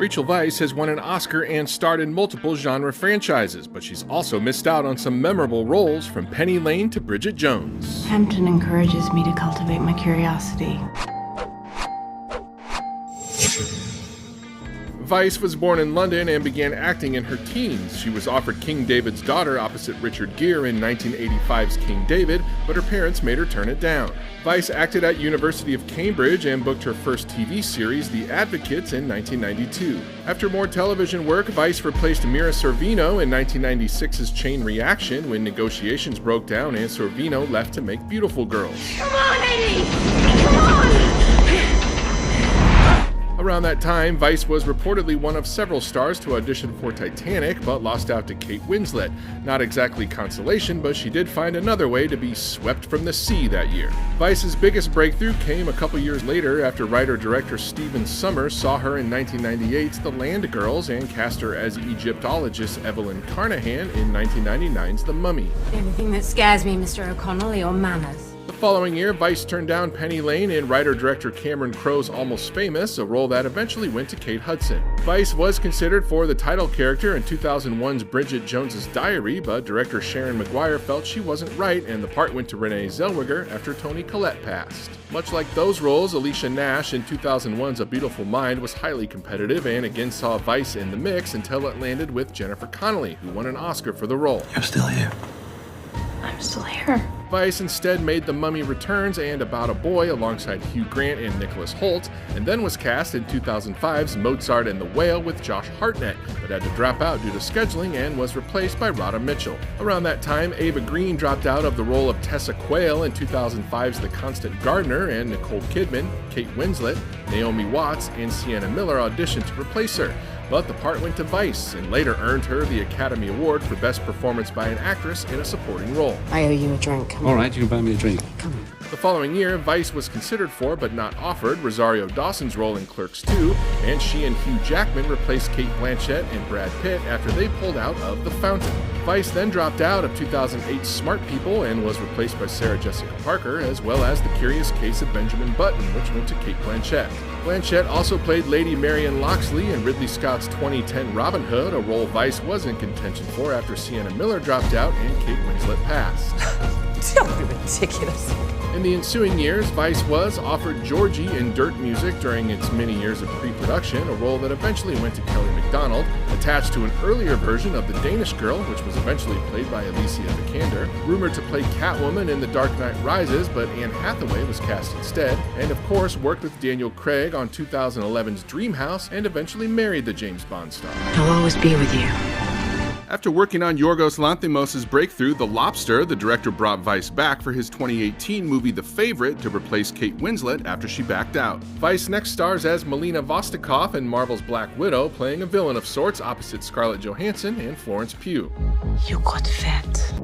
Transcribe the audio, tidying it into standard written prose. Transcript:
Rachel Weisz has won an Oscar and starred in multiple genre franchises, but she's also missed out on some memorable roles from Penny Lane to Bridget Jones. Hampton encourages me to cultivate my curiosity. Weisz was born in London and began acting in her teens. She was offered King David's daughter opposite Richard Gere in 1985's King David, but her parents made her turn it down. Weisz acted at University of Cambridge and booked her first TV series, The Advocates, in 1992. After more television work, Weisz replaced Mira Sorvino in 1996's Chain Reaction when negotiations broke down and Sorvino left to make Beautiful Girls. Come on, Eddie! Come on! Around that time, Weisz was reportedly one of several stars to audition for Titanic, but lost out to Kate Winslet. Not exactly consolation, but she did find another way to be swept from the sea that year. Weisz's biggest breakthrough came a couple years later after writer-director Stephen Sommers saw her in 1998's The Land Girls and cast her as Egyptologist Evelyn Carnahan in 1999's The Mummy. The only thing that scares me, Mr. O'Connell, are your manners. The following year, Weisz turned down Penny Lane in writer-director Cameron Crowe's Almost Famous, a role that eventually went to Kate Hudson. Weisz was considered for the title character in 2001's Bridget Jones's Diary, but director Sharon Maguire felt she wasn't right and the part went to Renee Zellweger after Toni Collette passed. Much like those roles, Alicia Nash in 2001's A Beautiful Mind was highly competitive and again saw Weisz in the mix until it landed with Jennifer Connelly, who won an Oscar for the role. You're still here. I'm still here. Weisz instead made The Mummy Returns and About a Boy alongside Hugh Grant and Nicholas Hoult, and then was cast in 2005's Mozart and the Whale with Josh Hartnett, but had to drop out due to scheduling and was replaced by Radha Mitchell. Around that time, Ava Green dropped out of the role of Tessa Quayle in 2005's The Constant Gardener, and Nicole Kidman, Kate Winslet, Naomi Watts, and Sienna Miller auditioned to replace her. But the part went to Weisz and later earned her the Academy Award for Best Performance by an Actress in a Supporting Role. I owe you a drink. All right, you can buy me a drink. Come on. The following year, Weisz was considered for but not offered Rosario Dawson's role in Clerks 2, and she and Hugh Jackman replaced Cate Blanchett and Brad Pitt after they pulled out of The Fountain. Weisz then dropped out of 2008's Smart People and was replaced by Sarah Jessica Parker, as well as The Curious Case of Benjamin Button, which went to Cate Blanchett. Blanchett also played Lady Marion Loxley in Ridley Scott's 2010 Robin Hood, a role Weisz was in contention for after Sienna Miller dropped out and Kate Winslet passed. Don't be ridiculous. In the ensuing years, Weisz was offered Georgie in Dirt Music during its many years of pre-production, a role that eventually went to Kelly Macdonald, attached to an earlier version of The Danish Girl, which was eventually played by Alicia Vikander, rumored to play Catwoman in The Dark Knight Rises, but Anne Hathaway was cast instead, and of course worked with Daniel Craig on 2011's Dreamhouse and eventually married the James Bond star. I'll always be with you. After working on Yorgos Lanthimos' breakthrough, The Lobster, the director brought Weisz back for his 2018 movie The Favorite to replace Kate Winslet after she backed out. Weisz next stars as Melina Vostokov in Marvel's Black Widow, playing a villain of sorts opposite Scarlett Johansson and Florence Pugh. You got fat.